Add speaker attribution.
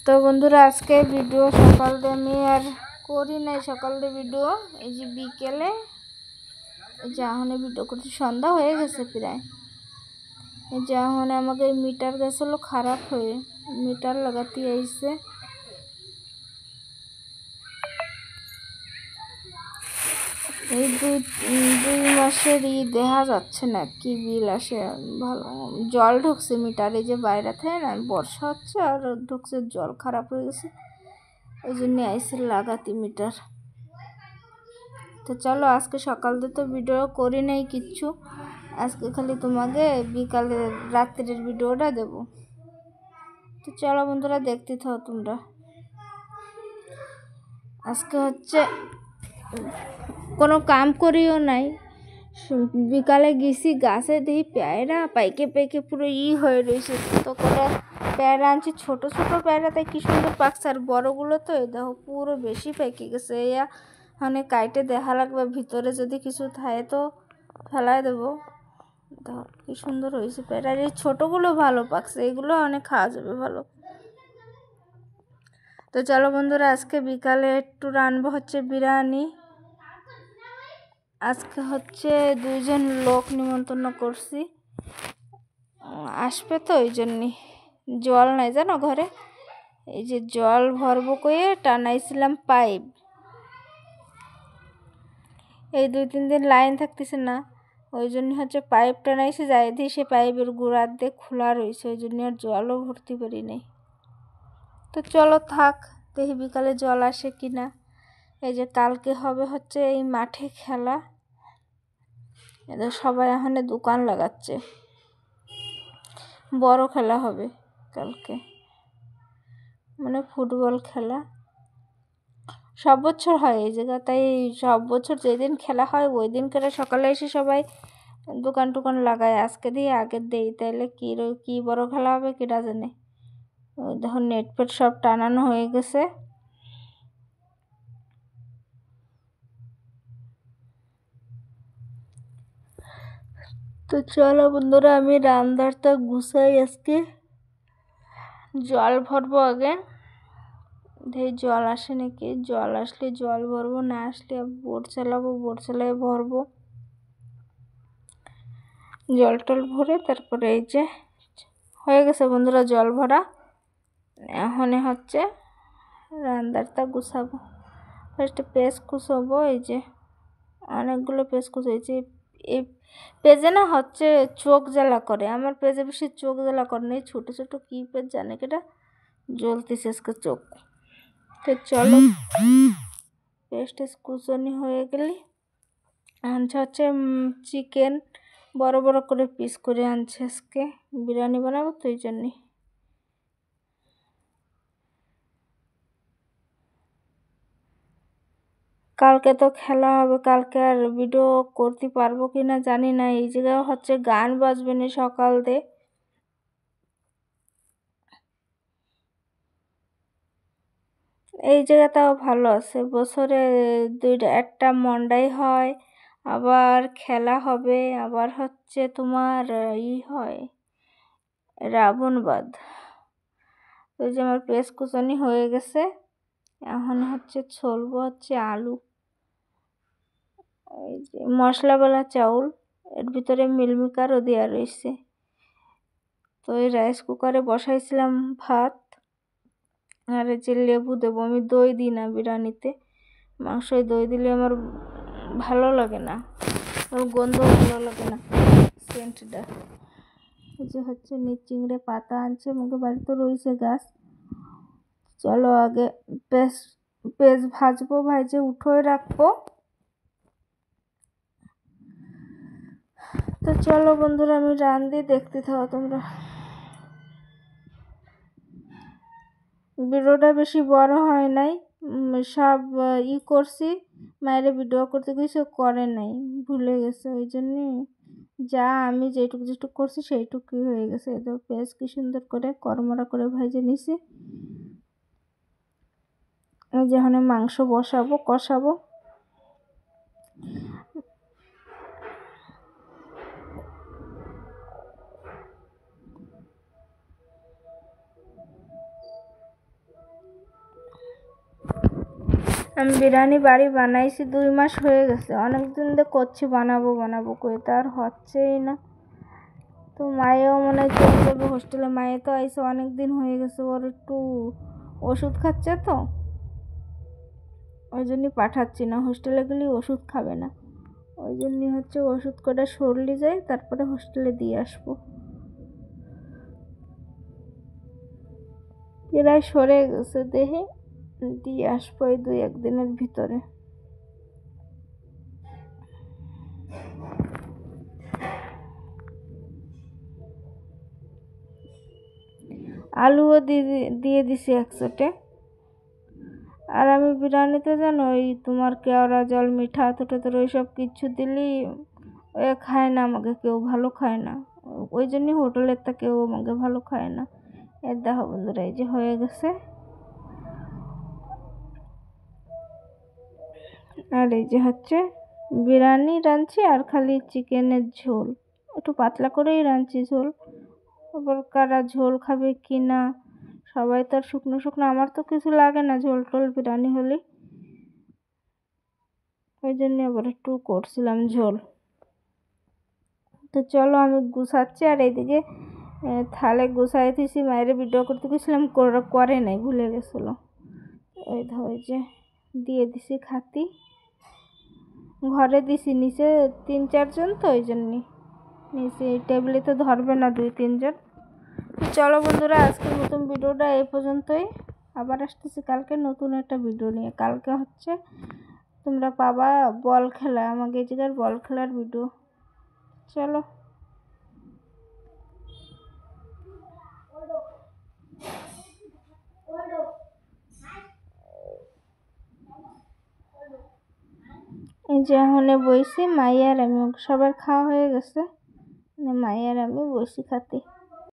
Speaker 1: তো বন্ধুরা আজকে ভিডিও সকাল দিয়ে আমি আর করি নাই, সকাল দিয়ে ভিডিও এই যে বিকেলে এই যে এখন ভিডিও করছি, সন্ধ্যা হয়ে গেছে প্রায়। এই যে এখন আমাকে মিটার গেছিল খারাপ হয়ে, মিটার লাগাতে আইছে। এই দুই মাসের দেখা যাচ্ছে না কি বিল আসে, ভালো জল ঢুকছে মিটারে, যে বাইরে থাকে না বর্ষা হচ্ছে আর ঢুকছে, জল খারাপ হয়ে গেছে, ওই জন্য আইসে লাগাতে মিটার। তো চলো আজকে সকাল দিয়ে তো ভিডিও করি নাই কিচ্ছু, আজকে খালি তোমাকে বিকালে রাত্রের ভিডিওটা দেব। তো চলো বন্ধুরা দেখতে থাও তোমরা। আজকে হচ্ছে কোনো কাম করিও নাই, বিকালে গেছি গাছে দেখি পেয়ারা পাইকে পাইকে পুরো হয়ে রয়েছে। তো করে পেয়ারা আনছি, ছোট ছোট পেয়ারা, তাই কি সুন্দর পাকছে, আর বড়গুলো তো এই দেখো পুরো বেশি পেকে গেছে। এয়া মানে কাইটে দেখা লাগবে, ভিতরে যদি কিছু থাকে তো ফেলাই দেবো। দেখো কি সুন্দর হয়েছে পেয়ারা, এই ছোটোগুলো ভালো পাকছে, এগুলো অনেক খাওয়া যাবে ভালো। তো চলো বন্ধুরা আজকে বিকালে একটু রান্নাবো হচ্ছে বিরিয়ানি। আজকে হচ্ছে দুইজন লোক নিমন্ত্রণ করছি, আসবে তো ওই জন্যে। জল নাই জানো ঘরে, এই যে জল ভরবো কয়ে টানাইছিলাম পাইপ, এই 2-3 দিন লাইন থাকতেছে না, ওই জন্য হচ্ছে পাইপ টানাইছে, যাই দিয়ে সে পাইপের গোড়ার দিয়ে খোলা রয়েছে, ওই জন্য আর জলও ভরতে পারি নাই। তো চলো থাক, দেখি বিকালে জল আসে কিনা। এই যে কালকে হবে হচ্ছে এই মাঠে খেলা, এদের সবাই এখানে দোকান লাগাচ্ছে, বড় খেলা হবে কালকে, মানে ফুটবল খেলা সব বছর হয় এই জায়গা, তাই সব বছর যেদিন খেলা হয় ওই দিন করে সকালে এসে সবাই দোকান টোকান লাগায়, আজকে দিয়ে আগের দেই, তাইলে কি বড় খেলা হবে কেটা জানে। ওই দেখো নেট ফেট সব টানানো হয়ে গেছে। তো চলো বন্ধুরা আমি রান্নাটা গুছাই, আজকে জল ভরবো আগে, দেখি জল আসে নাকি, জল আসলে জল ভরবো, না আসলে বোট চালাবো, বোট চালাই ভরবো, জল টল ভরে তারপরে এই যে হয়ে গেছে বন্ধুরা জল ভরা। এখন হচ্ছে রান্নাটা গুছাবো, ফার্স্টে পেঁয়াজ কুচাবো, এই যে অনেকগুলো পেঁয়াজ কুচাইছি। এই পেঁয়াজে না হচ্ছে চোখ জ্বালা করে, আমার পেঁয়াজে বেশি চোখ জ্বালা করে না, ছোটো ছোটো কী পেঁয়াজ জানে কেটা জ্বলতেছে আজকে চোখ। তো চলো পেঁয়াজটা কুচানি হয়ে গেলে আনছে হচ্ছে চিকেন, বড় বড় করে পিস করে আনছে, আজকে বিরিয়ানি বানাবো তো এই জন্যে। কালকে তো খেলা হবে, কালকে আর ভিডিও করতে পারবো কি না জানি না। এই জায়গায় হচ্ছে গান বাজবে না সকাল দিয়ে, এই জায়গাটাও ভালো আছে, বছরে একটা মন্ডাই হয়, আবার খেলা হবে, আবার হচ্ছে তোমার হয় রাবণবাদ। ওই যে আমার পেঁয়াজ কুচানি হয়ে গেছে, এখন হচ্ছে ছলবো হচ্ছে আলু, এই যে মশলাওয়ালা চাউল, এর ভিতরে মিলমিকারও দেওয়া রয়েছে। তো এই রাইস কুকারে বসাইছিলাম ভাত, আর এই যে লেবু দেবো, আমি দই দিই না বিরিয়ানিতে, মাংসয় দই দিলে আমার ভালো লাগে না, ওর গন্ধ ভালো লাগে না, সেন্টটা। এই যে হচ্ছে চিংড়ে পাতা আনছে, আমাকে বাড়িতে রয়েছে গাছ। চলো আগে পেঁয়াজ ভাজবো, ভাজে উঠোয় রাখবো। তো চলো বন্ধুরা আমি রান্ধি, দেখতে থাকো তোমরা। ভিডিওটা বেশি বড় হয় নাই, সব করছি, মায়ের ভিডিও করতে কিছু করে নাই, ভুলে গেছে, ওই জন্যে যা আমি যেটুকু করছি সেইটুকুই হয়ে গেছে। তো পেঁয়াজ কি সুন্দর করে কড়মড়া করে ভেজে নিছি, এই যে এখন মাংস বসাবো, কষাবো। আমি বিরিয়ানি বাড়ি বানাইছি 2 মাস হয়ে গেছে, অনেক দিন ধরে করছি বানাবো বানাবো করে, তো আর হচ্ছেই না। তো মায়েও মনে হয় চলে যাবে হোস্টেলে। মায়ে তো আইসে অনেক দিন হয়ে গেছে, ওর একটু ওষুধ খাচ্ছে তো, ওই জন্যই পাঠাচ্ছি না। হোস্টেলে গেলে ওষুধ খাবে না, ওই জন্যই হচ্ছে ওষুধ কটা সরলি যায়, তারপরে হোস্টেলে দিয়ে আসবো। প্রায় সরে গেছে, দেহে দিয়ে আসবো এই 2-1 দিনের ভিতরে। আলুও দিয়ে দিছি 100টে। আর আমি বিরিয়ানিতে জানো ওই তোমার কেওড়া জল, মিঠা তোর ওইসব কিছু দিলি ও খায় না, আমাকে কেউ ভালো খায় না, ওই জন্যই হোটেলের তা কেউ আমাকে ভালো খায় না। এর দেখো বন্ধুরা, এই যে হয়ে গেছে। আর এই যে হচ্ছে বিরিয়ানি রাঁধছি, আর খালি চিকেনের ঝোল, একটু পাতলা করেই রাঁধছি ঝোল। আবার কারা ঝোল খাবে কি না, সবাই তো আর শুকনো শুকনো, আমার তো কিছু লাগে না ঝোল টোল বিরিয়ানি হলে, ওই জন্য আবার একটু করছিলাম ঝোল। তো চলো আমি গুছাচ্ছি, আর এইদিকে থালে গুছাই দিয়েছি। মায়ের ভিডিও করতে গেছিলাম, করে নাই, ভুলে গেছিলো। ওই ধরে যে দিয়ে দিছি খাতি, ঘরে দিছি, নিচে 3-4 জন তো, ওই জন্যই নিচে টেবিলে তো ধরবে না 2-3 জন। চলো বন্ধুরা, আজকের নতুন ভিডিওটা এই পর্যন্তই। আবার আসতেছি কালকে নতুন একটা ভিডিও নিয়ে। কালকে হচ্ছে তোমরা পাবা বল খেলা, আমাকে এই জায়গার বল খেলার ভিডিও। চলো। এই যে এখন বইছি, মাইয়ার আমি, সবার খাওয়া হয়ে গেছে, মাইয়ার আমি বইছি খাতে।